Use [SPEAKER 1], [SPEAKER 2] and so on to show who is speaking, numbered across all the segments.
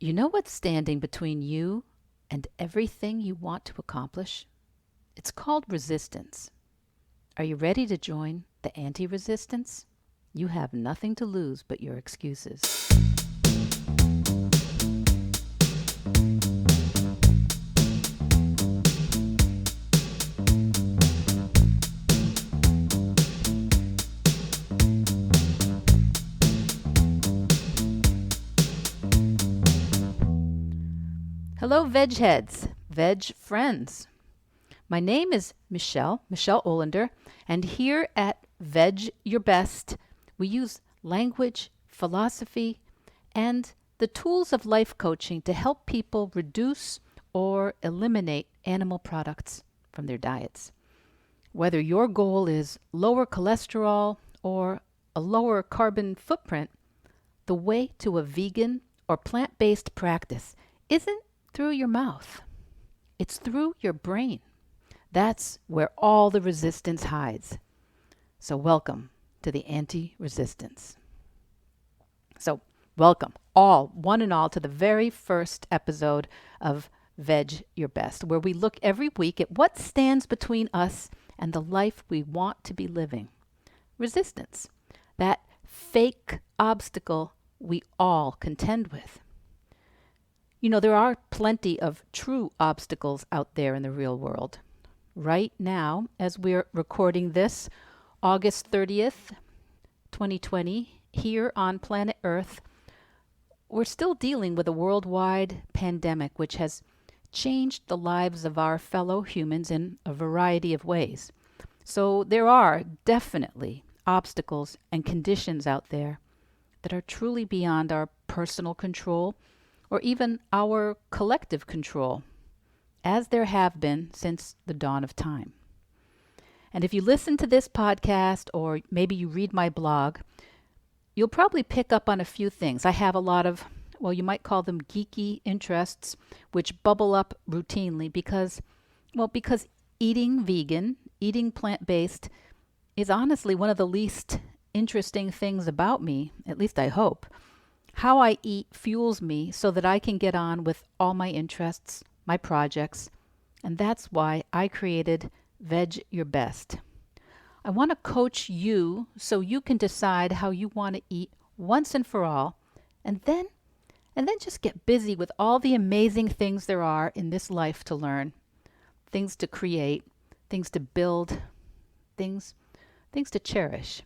[SPEAKER 1] You know what's standing between you and everything you want to accomplish? It's called resistance. Are you ready to join the anti-resistance? You have nothing to lose but your excuses. Hello, Vedge heads, Vedge friends. My name is Michelle Olander, and here at Vedge Your Best, we use language, philosophy, and the tools of life coaching to help people reduce or eliminate animal products from their diets. Whether your goal is lower cholesterol or a lower carbon footprint, the way to a vegan or plant-based practice isn't through your mouth. It's through your brain. That's where all the resistance hides. So welcome to the anti-resistance. So welcome all, one and all, to the very first episode of Vedge Your Best, where we look every week at what stands between us and the life we want to be living. Resistance, that fake obstacle we all contend with. You know, there are plenty of true obstacles out there in the real world. Right now, as we're recording this, August 30th, 2020, here on planet Earth, we're still dealing with a worldwide pandemic which has changed the lives of our fellow humans in a variety of ways. So there are definitely obstacles and conditions out there that are truly beyond our personal control or even our collective control, as there have been since the dawn of time. And if you listen to this podcast or maybe you read my blog, you'll probably pick up on a few things. I have a lot of, well, you might call them geeky interests, which bubble up routinely because eating vegan, eating plant-based is honestly one of the least interesting things about me, at least I hope. How I eat fuels me so that I can get on with all my interests, my projects, and that's why I created Vedge Your Best. I want to coach you so you can decide how you want to eat once and for all, and then just get busy with all the amazing things there are in this life to learn, things to create, things to build, things to cherish.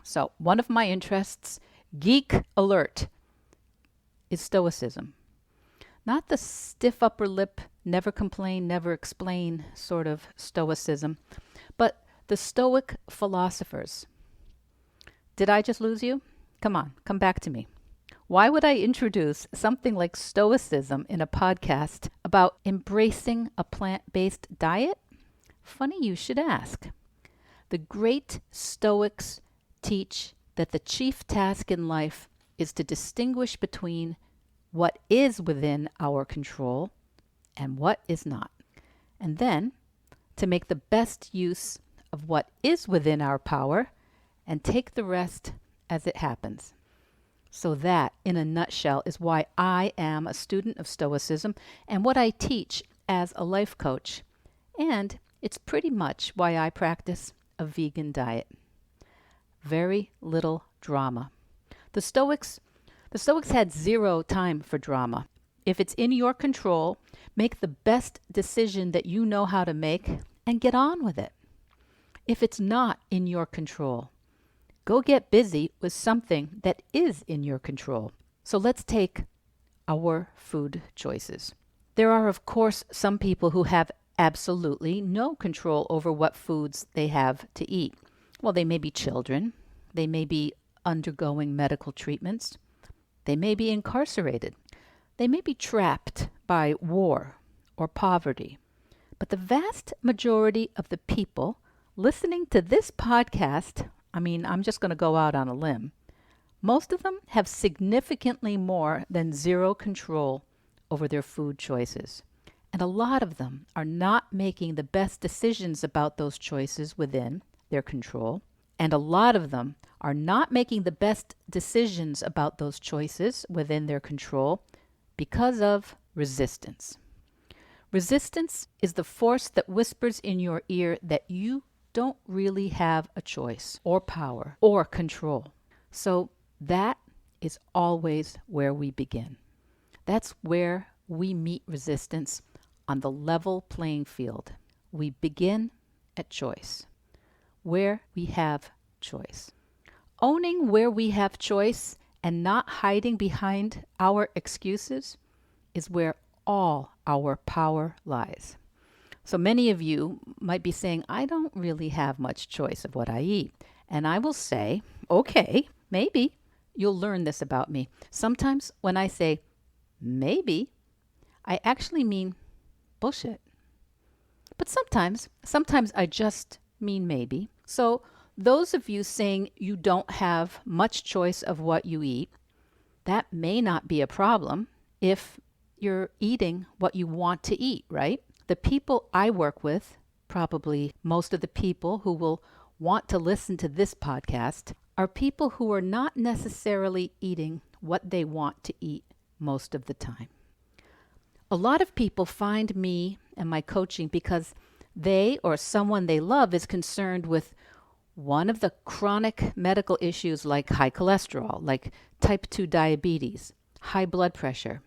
[SPEAKER 1] So, one of my interests, geek alert, is Stoicism. Not the stiff upper lip, never complain, never explain sort of Stoicism, but the Stoic philosophers. Did I just lose you? Come on, come back to me. Why would I introduce something like Stoicism in a podcast about embracing a plant-based diet? Funny you should ask. The great Stoics teach that the chief task in life is to distinguish between what is within our control and what is not, and then to make the best use of what is within our power and take the rest as it happens. So that, in a nutshell, is why I am a student of Stoicism and what I teach as a life coach. And it's pretty much why I practice a vegan diet. Very little drama. The Stoics had zero time for drama. If it's in your control, make the best decision that you know how to make and get on with it. If it's not in your control, go get busy with something that is in your control. So let's take our food choices. There are, of course, some people who have absolutely no control over what foods they have to eat. Well, they may be children. They may be undergoing medical treatments. They may be incarcerated. They may be trapped by war or poverty. But the vast majority of the people listening to this podcast, I'm just going to go out on a limb. Most of them have significantly more than zero control over their food choices. And a lot of them are not making the best decisions about those choices within their control. And a lot of them are not making the best decisions about those choices within their control Because of resistance. Resistance is the force that whispers in your ear that you don't really have a choice or power or control. So that is always where we begin. That's where we meet resistance on the level playing field. We begin at choice, where we have choice. Owning where we have choice and not hiding behind our excuses is where all our power lies. So many of you might be saying, I don't really have much choice of what I eat. And I will say, okay, maybe you'll learn this about me. Sometimes when I say maybe, I actually mean bullshit. But sometimes I just mean maybe. So those of you saying you don't have much choice of what you eat, that may not be a problem if you're eating what you want to eat, right? The people I work with, probably most of the people who will want to listen to this podcast, are people who are not necessarily eating what they want to eat most of the time. A lot of people find me and my coaching because they or someone they love is concerned with one of the chronic medical issues like high cholesterol, like type 2 diabetes, high blood pressure,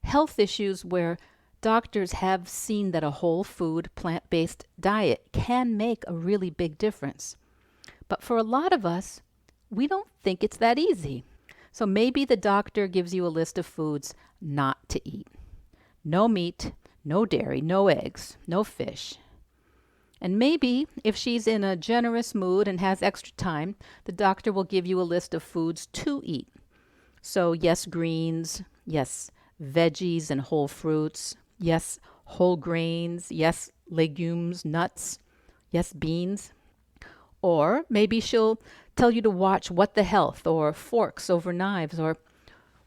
[SPEAKER 1] health issues where doctors have seen that a whole food, plant-based diet can make a really big difference. But for a lot of us, we don't think it's that easy. So maybe the doctor gives you a list of foods not to eat. No meat, no dairy, no eggs, no fish. And maybe if she's in a generous mood and has extra time, the doctor will give you a list of foods to eat. So yes, greens, yes, veggies and whole fruits, yes, whole grains, yes, legumes, nuts, yes, beans. Or maybe she'll tell you to watch What the Health or Forks Over Knives or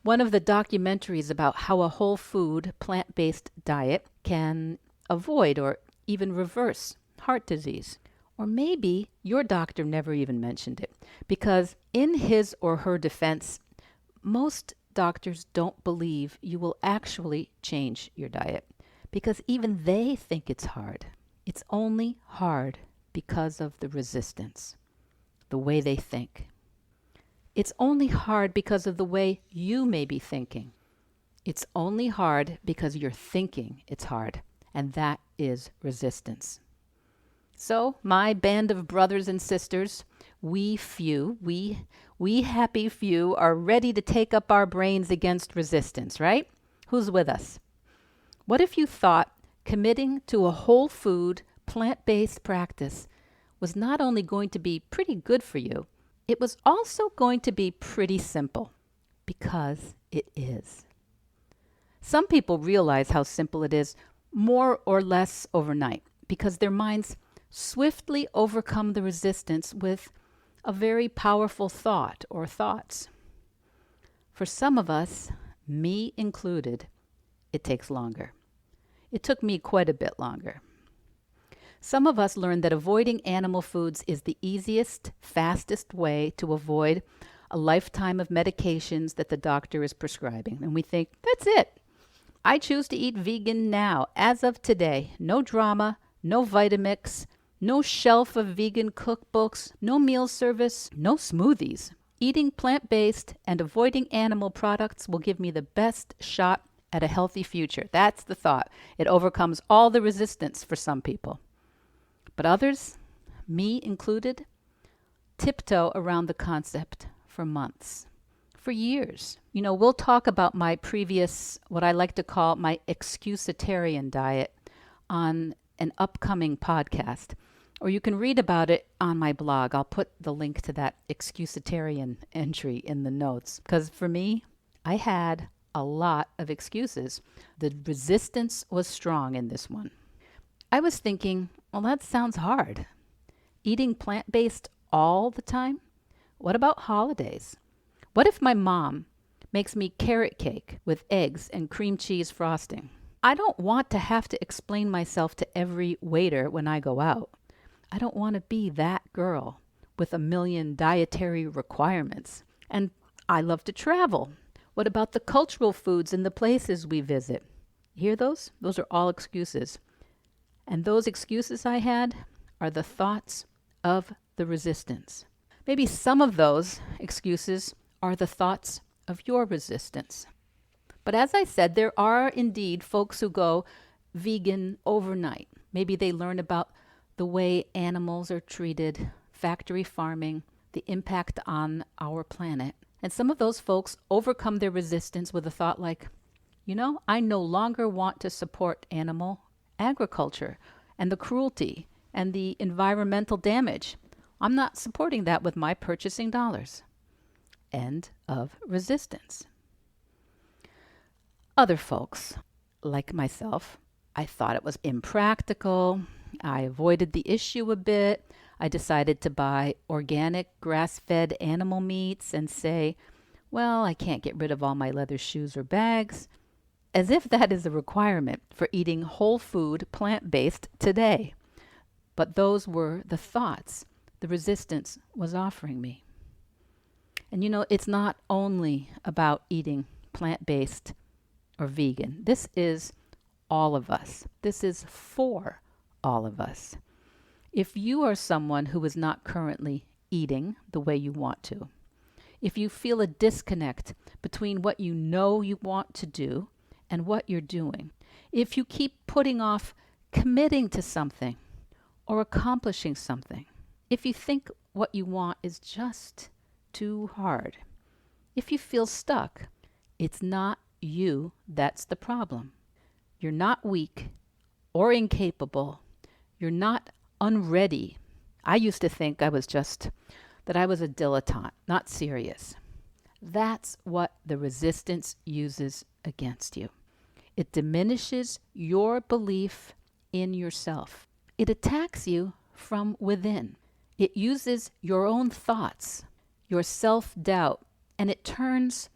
[SPEAKER 1] one of the documentaries about how a whole food, plant-based diet can avoid or even reverse heart disease. Or maybe your doctor never even mentioned it because in his or her defense, most doctors don't believe you will actually change your diet because even they think it's hard. It's only hard because of the resistance, the way they think. It's only hard because of the way you may be thinking. It's only hard because you're thinking it's hard, and that is resistance. So, my band of brothers and sisters, we happy few are ready to take up our brains against resistance, right? Who's with us? What if you thought committing to a whole food, plant-based practice was not only going to be pretty good for you, it was also going to be pretty simple, because it is. Some people realize how simple it is more or less overnight because their minds swiftly overcome the resistance with a very powerful thought or thoughts. For some of us, me included, it takes longer. It took me quite a bit longer. Some of us learned that avoiding animal foods is the easiest, fastest way to avoid a lifetime of medications that the doctor is prescribing. And we think, that's it. I choose to eat vegan now, as of today. No drama, no Vitamix, no shelf of vegan cookbooks, no meal service, no smoothies. Eating plant-based and avoiding animal products will give me the best shot at a healthy future. That's the thought. It overcomes all the resistance for some people. But others, me included, tiptoe around the concept for months, for years. You know, we'll talk about my previous, what I like to call my excusitarian diet on an upcoming podcast. Or you can read about it on my blog. I'll put the link to that excusitarian entry in the notes. Because for me, I had a lot of excuses. The resistance was strong in this one. I was thinking, well, that sounds hard. Eating plant-based all the time? What about holidays? What if my mom makes me carrot cake with eggs and cream cheese frosting? I don't want to have to explain myself to every waiter when I go out. I don't want to be that girl with a million dietary requirements. And I love to travel. What about the cultural foods and the places we visit? You hear those? Those are all excuses. And those excuses I had are the thoughts of the resistance. Maybe some of those excuses are the thoughts of your resistance. But as I said, there are indeed folks who go vegan overnight. Maybe they learn about the way animals are treated, factory farming, the impact on our planet. And some of those folks overcome their resistance with a thought like, I no longer want to support animal agriculture and the cruelty and the environmental damage. I'm not supporting that with my purchasing dollars. End of resistance. Other folks, like myself, I thought it was impractical. I avoided the issue a bit. I decided to buy organic, grass-fed animal meats and say, well, I can't get rid of all my leather shoes or bags, as if that is a requirement for eating whole food, plant-based today. But those were the thoughts the resistance was offering me. And it's not only about eating plant-based or vegan. This is all of us. This is for all of us. If you are someone who is not currently eating the way you want to, if you feel a disconnect between what you know you want to do and what you're doing, if you keep putting off committing to something or accomplishing something, if you think what you want is just too hard, if you feel stuck, it's not you that's the problem. You're not weak or incapable. You're not unready. I used to think that I was a dilettante, not serious. That's what the resistance uses against you. It diminishes your belief in yourself. It attacks you from within. It uses your own thoughts, your self-doubt, and it turns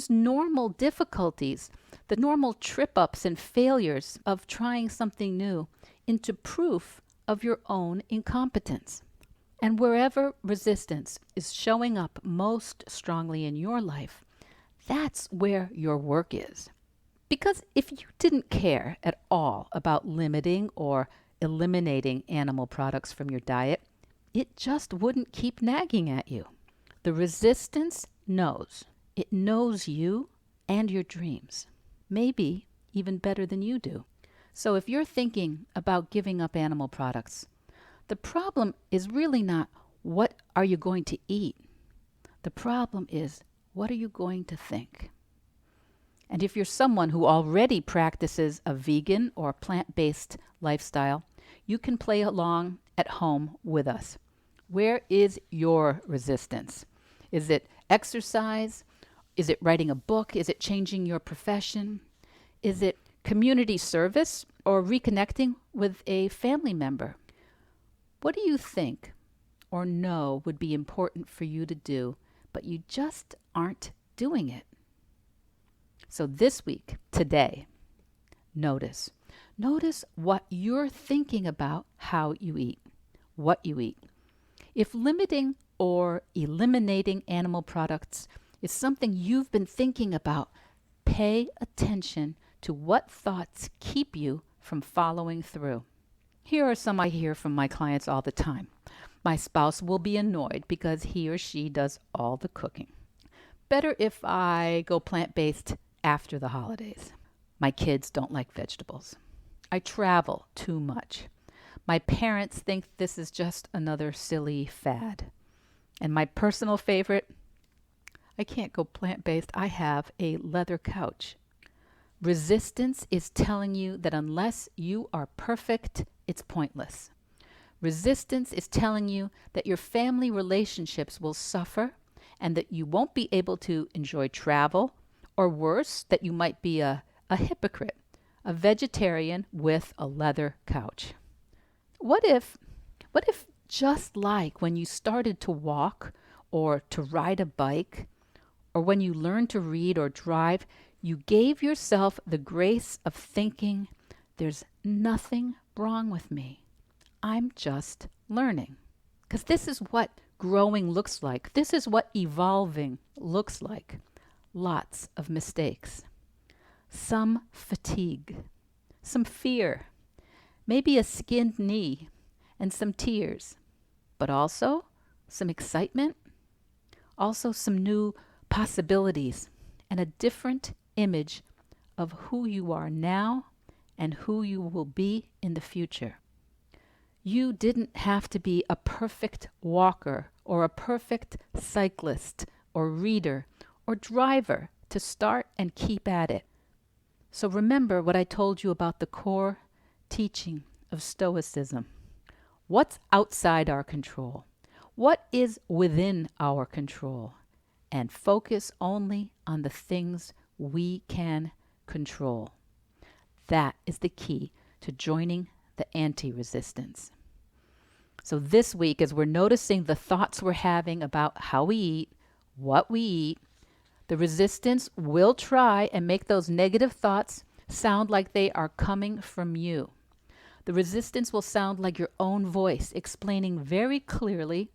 [SPEAKER 1] normal difficulties, the normal trip-ups and failures of trying something new, into proof of your own incompetence. And wherever resistance is showing up most strongly in your life, that's where your work is. Because if you didn't care at all about limiting or eliminating animal products from your diet, it just wouldn't keep nagging at you. The resistance knows. It knows you and your dreams, maybe even better than you do. So if you're thinking about giving up animal products, the problem is really not what are you going to eat. The problem is what are you going to think? And if you're someone who already practices a vegan or plant-based lifestyle, you can play along at home with us. Where is your resistance? Is it exercise? Is it writing a book? Is it changing your profession? Is it community service or reconnecting with a family member? What do you think or know would be important for you to do, but you just aren't doing it? So this week, today, notice what you're thinking about how you eat, what you eat. If limiting or eliminating animal products is something you've been thinking about, pay attention to what thoughts keep you from following through. Here are some I hear from my clients all the time. My spouse will be annoyed because he or she does all the cooking. Better if I go plant-based after the holidays. My kids don't like vegetables. I travel too much. My parents think this is just another silly fad. And my personal favorite, I can't go plant-based. I have a leather couch. Resistance is telling you that unless you are perfect, it's pointless. Resistance is telling you that your family relationships will suffer and that you won't be able to enjoy travel, or worse, that you might be a hypocrite, a vegetarian with a leather couch. What if just like when you started to walk or to ride a bike, or when you learned to read or drive, you gave yourself the grace of thinking, there's nothing wrong with me. I'm just learning. Because this is what growing looks like. This is what evolving looks like. lots of mistakes, some fatigue, some fear, maybe a skinned knee, and some tears, but also some excitement, also some new possibilities, and a different image of who you are now and who you will be in the future. You didn't have to be a perfect walker or a perfect cyclist or reader or driver to start and keep at it. So remember what I told you about the core teaching of Stoicism. What's outside our control? What is within our control? And focus only on the things we can control. That is the key to joining the anti-resistance. So this week, as we're noticing the thoughts we're having about how we eat, what we eat, the resistance will try and make those negative thoughts sound like they are coming from you. The resistance will sound like your own voice explaining very clearly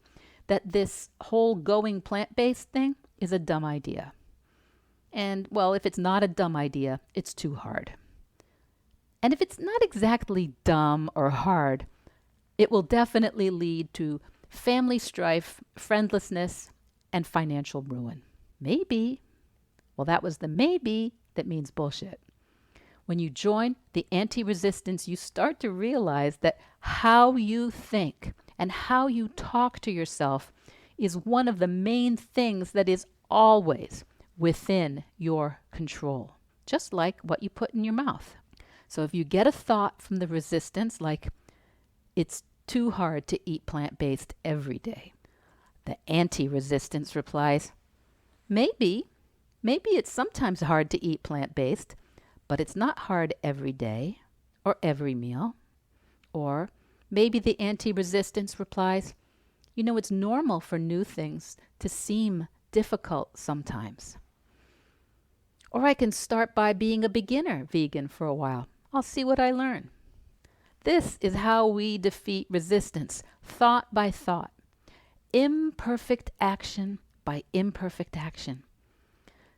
[SPEAKER 1] that this whole going plant-based thing is a dumb idea. And, well, if it's not a dumb idea, it's too hard. And if it's not exactly dumb or hard, it will definitely lead to family strife, friendlessness, and financial ruin. Maybe. Well, that was the maybe that means bullshit. When you join the anti-resistance, you start to realize that how you think and how you talk to yourself is one of the main things that is always within your control, just like what you put in your mouth. So if you get a thought from the resistance like, it's too hard to eat plant-based every day, the anti-resistance replies, maybe it's sometimes hard to eat plant-based, but it's not hard every day or every meal. Or maybe the anti-resistance replies, it's normal for new things to seem difficult sometimes. Or I can start by being a beginner vegan for a while. I'll see what I learn. This is how we defeat resistance, thought by thought, imperfect action by imperfect action.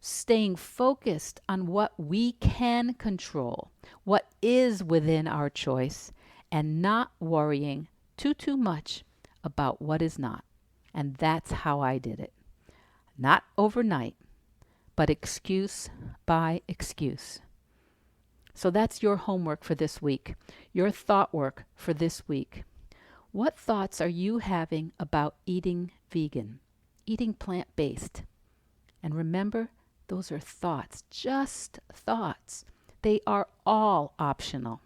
[SPEAKER 1] Staying focused on what we can control, what is within our choice, and not worrying too much about what is not. And that's how I did it. Not overnight, but excuse by excuse. So that's your homework for this week, your thought work for this week. What thoughts are you having about eating vegan, eating plant-based? And remember, those are thoughts, just thoughts. They are all optional.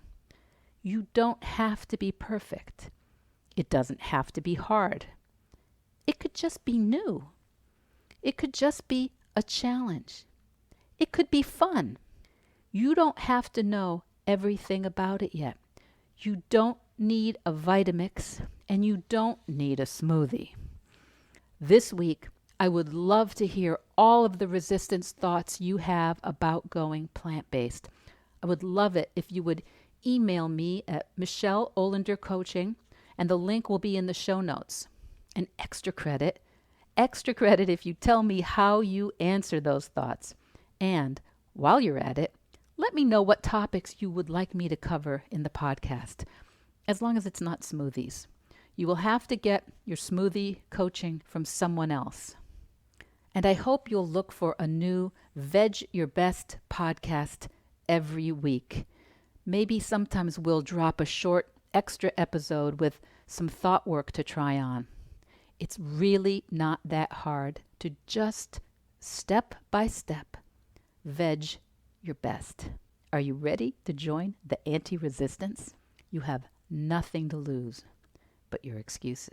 [SPEAKER 1] You don't have to be perfect. It doesn't have to be hard. It could just be new. It could just be a challenge. It could be fun. You don't have to know everything about it yet. You don't need a Vitamix, and you don't need a smoothie. This week, I would love to hear all of the resistance thoughts you have about going plant-based. I would love it if you would email me at Michelle Olander Coaching, and the link will be in the show notes. And extra credit if you tell me how you answer those thoughts. And while you're at it, let me know what topics you would like me to cover in the podcast, as long as it's not smoothies. You will have to get your smoothie coaching from someone else. And I hope you'll look for a new Vedge Your Best podcast every week. Maybe sometimes we'll drop a short extra episode with some thought work to try on. It's really not that hard to just step by step veg your best. Are you ready to join the anti-resistance? You have nothing to lose but your excuses.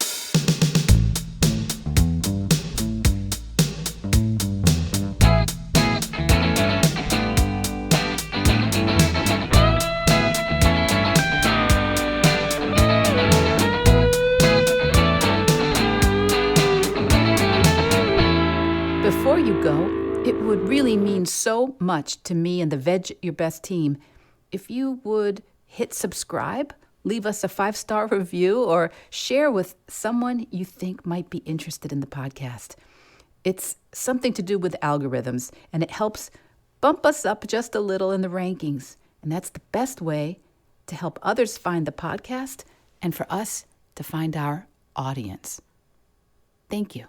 [SPEAKER 1] Before you go, it would really mean so much to me and the Vedge Your Best team if you would hit subscribe, leave us a 5-star review, or share with someone you think might be interested in the podcast. It's something to do with algorithms, and it helps bump us up just a little in the rankings. And that's the best way to help others find the podcast and for us to find our audience. Thank you.